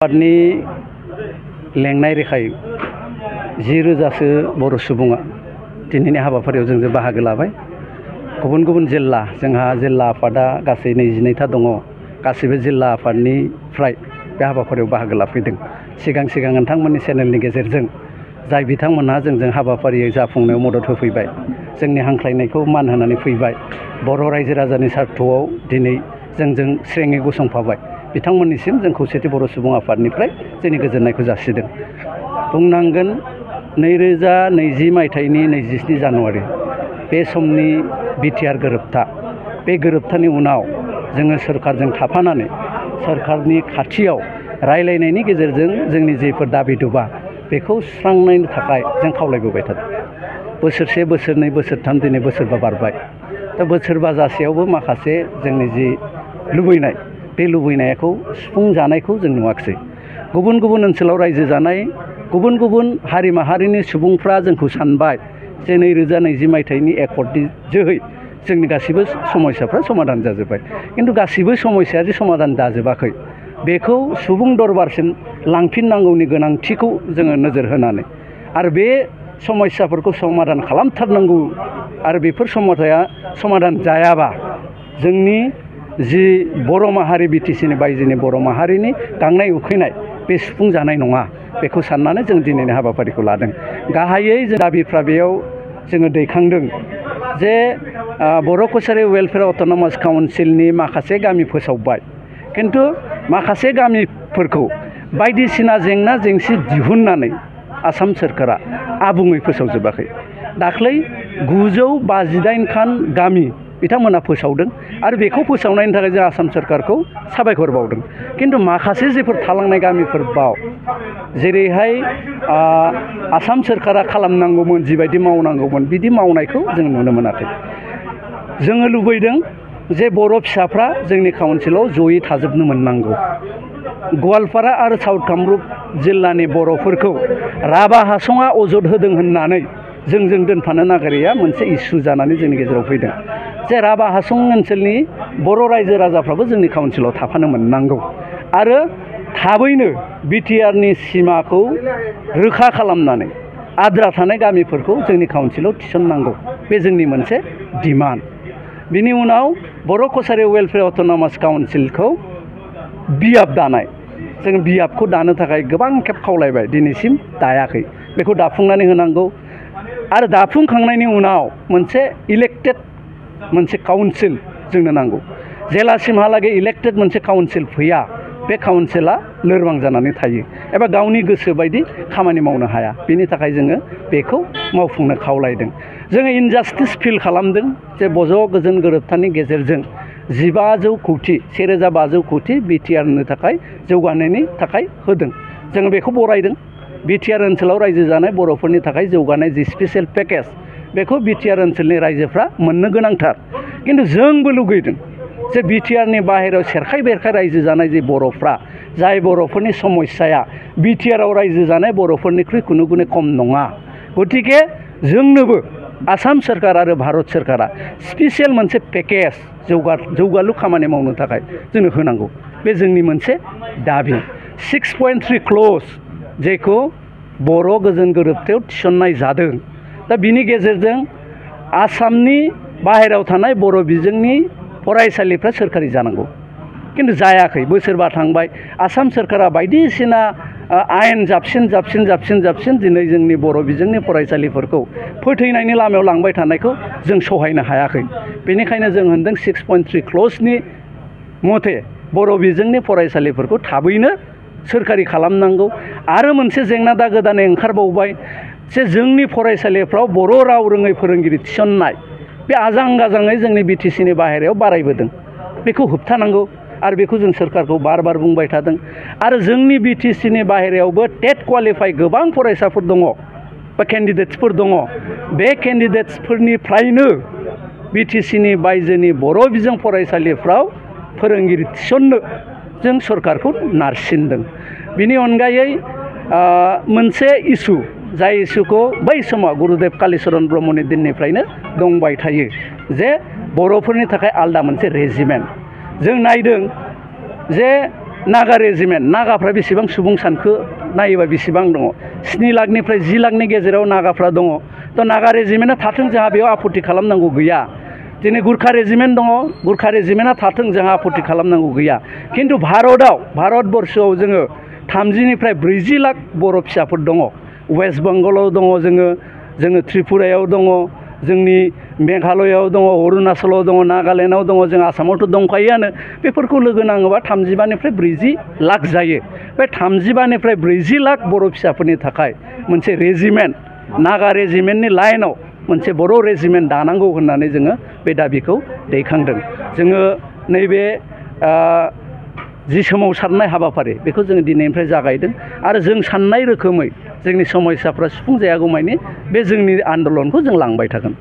आफादनि लेंनाय रेखायै 10,000सो बर' सुबुङा दिनैनि हाबाफारियाव जों बाहागो लाबाय। गुबुन गुबुन जिल्ला जोंहा जिल्ला आफादा गासै 22था दङ। गासैबो जिल्ला आफादनिफ्राय बे हाबाफारियाव बाहागो लाफैदों। सिगां नोंथांमोननि चेनेलनि गेजेरजों जाय बिथांमोनहा जोंजों हाबाफारि जाफुंनायाव मदद होफैबाय, जोंनि हांख्रायनायखौ मान होनानै फैबाय, बर' रायजो राजानि स्वार्थआव दिनै जोंजों स्रेङै गसंफाबाय, बिथांमोननिसिम जों खौसेथि बर' सुबुं आफादनिफ्राय जोंनि गोजोननायखौ जासिदों। बुंनांगोन 2020 मायथाइनि 27 जानुवारि बे समनि बिटिआर गोरोबथा, बे गोरोबथानि उनाव जोङो सोरखारजों थाफानानै सोरखारनि खाथियाव रायलायनायनि गेजेरजों जोंनि जेफोर दाबि दुबा बेखौ सुस्रांनायनि थाखाय जों खावलायबोबाय थादों। बोसोरसे, बोसोरनै, बोसोरथाम, दिनै बोसोरबा बारबाय। दा बोसोरबा जासेयावबो माखासे जोंनि जि लुबैनाय, बे लुबैनायखौ सुफुंजानायखौ जों नुवाखिसै। गुबुन गुबुन ओनसोलाव रायजो जानाय गुबुन गुबुन हारि माहारिनि सुबुंफ्रा जोंखौ सानबाय जे 2020 मायथाइनि एकर्डनि जोहै जोंनि गासिबो समस्याफ्रा समाधान जाजोब्बाय। खिन्थु गासिबो समस्याया जे समाधान जाजोबाखै, बेखौ सुबुं दरबारसिम लांफिननांगौनि गोनांथिखौ जोङो नोजोर होनानै आरो बे समस्याफोरखौ समाधान खालामथारनांगौ आरो बेफोर समस्याया समाधान जायाबा जोंनि जि बर' माहारि बिटिसिनि बायजोनि बर' माहारिनि गांनाय उखैनाय बे सुफुंजानाय नङा, बेखौ साननानै जों दिनैनि हाबाफारिखौ लादों। गाहायै जों दाबिफ्रा बेयाव जोङो दैखांदों जे बर' कसारि वेलफेयार अट'नमास काउन्सिलनि माखासे गामि फोसावबाय, खिन्थु माखासे गामिफोरखौ बायदिसिना जेंना जेंसि दिहुननानै आसाम सोरखारा आबुङै फोसावजोबाखै। दाख्लै 958 खान गामि बिथांमोना फोसावदों आरो बेखौ फोसावनायनि थाखाय जों आसाम सोरखारखौ साबायखर बावदों। खिन्थु माखासे जेफोर थालांनाय गामिफोर बाव जेरैहाय आसाम सोरखारा खालामनांगौमोन, जिबायदि मावनांगौमोन बिदि मावनायखौ जों नुनो मोनाखै। जोङो लुबैदों जे बर' फिसाफ्रा जोंनि काउन्सिलाव जयै थाजोबनो मोननांगौ। गवालपारा आरो साउथ कामरुप जिल्लानि बर'फोरखौ राभा हासंआ अजद होदों होननानै जोंजों दोनफानो नागिरैया मोनसे इस्यु जानानै जोंनि गेजेराव फैदों जे राभा हासं ओनसोलनि बर' रायजो राजाफ्राबो जोंनि काउन्सिलाव थाफानो मोननांगौ आरो थाबैनो बिटिआरनि सिमाखौ रोखा खालामनानै आद्रा थानाय गामिफोरखौ जोंनि काउन्सिलाव थिसननांगौ, बे जोंनि मोनसे डिमान्ड। बिनि उनाव बर' कसारि वेलफेयार अट'नमास काउन्सिलखौ बियाब दानाय, जों बियाबखौ दानो थाखाय गोबां खेब खावलायबाय, दिनैसिम दायाखै। बेखौ दाफुंनानै होनांगौ आरो दाफुंखांनायनि उनाव मोनसे इलेक्टेड मोनसे काउन्सिल जोंनो नांगौ। जेलासिमहालागै इलेक्टेड मोनसे काउन्सिल फैया, बे काउन्सिला लोरबां जानानै थायो एबा गावनि गोसो बायदि खामानि मावनो हाया। बेनि थाखाय जोङो बेखौ मावफुंनो खावलायदों। जोङो इनजास्टिस फिल खालामदों जे बज' गोजोन गोरोबथानि गेजेरजों 1500 कौटि 1500 कौटि बिटिआरनि थाखाय जौगानायनि थाखाय होदों। जोङो बेखौ बरायदों। बिटिआर ओनसोलाव रायजो जानाय बर'फोरनि थाखाय जौगानाय जि स्पेसियेल पेकेज, बेखौ बिटिआर ओनसोलनि रायजोफ्रा मोननो गोनांथार। खिन्थु जोंबो लुगैदों जे बिटिआरनि बाहेरायाव सेरखाय बेरखाय रायजो जानाय जे बर'फ्रा, जाय बर'फोरनि समस्याया बिटिआराव रायजो जानाय बर'फोरनिख्रुइ खुनु गुनै खम नङा। गतिके जोंनोबो आसाम सोरखार आरो भारत सोरखारा स्पेसियेल मोनसे पेकेज जौगालु खामानि मावनो थाखाय जोंनो होनांगौ, बे जोंनि मोनसे दाबि। 6.3 क्ल'ज जेखौ बर' गोजोन गोरोबथायाव थिसननाय जादों। दा बिनि गेजेरजों आसामनि बाहेरायाव थानाय बर' बिजोंनि फरायसालिफ्रा सोरखारि जानांगौ, खिन्थु जायाखै। बोसोरबा थांबाय, आसाम सोरखारा बायदिसिना आयेन जाबसिन दिनै जोंनि बर' बिजोंनि फरायसालिफोरखौ फोथैनायनि लामायाव लांबाय थानायखौ जों सहायनो हायाखै। बेनिखायनो जों होनदों 6.3 क्ल'जनि मथे बर' बिजोंनि फरायसालिफोरखौ थाबैनो सोरखारि खालामनांगौ। आरो मोनसे जेंना दा गोदानै ओंखारबावबाय जे जोंनि फरायसालिफ्राव बर' राव रोङै फोरोंगिरि थिसननाय, बे आजां गाजाङै जोंनि बिटिसिनि बाहेरायाव बारायबोदों। बेखौ होबथानांगौ आरो बेखौ जों सोरखारखौ बार बार बुंबाय थादों। आरो जोंनि बिटिसिनि बाहेरायावबो टेट क्वालिफाइ गोबां फरायसाफोर दङ बा केन्डिडेट्सफोर दङ। बे केन्डिडेट्सफोरनिफ्रायनो बिटिसिनि बायजोनि बर' बिजों फरायसालिफ्राव फोरोंगिरि थिसननो जों सरकारखौ नारसिनदों। बिनि अनगायै मोनसे इस्यु, जाय इस्युखौ बै समाव गुरुदेब कालिचरन ब्रह्मनि दिननिफ्रायनो दंबाय थायो जे बर'फोरनि थाखाय आलदा मोनसे रेजिमेन्ट। जों नायदों जे नागा रेजिमेन्ट नागाफ्रा बेसेबां सुबुं सानखो नायोबा बेसेबां दङ 7 लाखनिफ्राय 10 लाखनि गेजेराव नागाफ्रा दङ थ' नागा रेजिमेन्टआ थाथों जोंहा बेयाव आपत्ति खालामनांगौ गैया दिनै गुरखा रेजिमेन्ट दङ गुरखा रेजिमेन्टआ थाथों जोंहा आपत्ति खालामनांगौ गैया खिन्थु भारतबर्षआव जोङो 30निफ्राय 40 लाख बर' फिसाफोर दङ वेस्ट बेंगलाव दङ जोङो त्रिपुरायाव दङ जोंनि मेघालयआव दङ अरुणाचलाव दङ नागालेण्डआव दङ जों आसामावथ' दंखायोआनो बेफोरखौ लोगो नाङोबा 35निफ्राय 40 लाख जायो बे 35निफ्राय 40 लाख बर' फिसाफोरनि थाखाय मोनसे रेजिमेन्ट नागा रेजिमेन्टनि लाइनाव मोनसे बर' रेजिमेन्ट दानांगौ होननानै जोङो बे दाबिखौ दैखांदों जोङो नैबे जि सोमावसारनाय हाबाफारि बेखौ जोङो दिनैनिफ्राय जागायदों आरो जों साननाय रोखोमै जोंनि समस्याफ्रा सुफुंजायागौमानि बे जोंनि आन्दलनखौ जों लांबाय थागोन।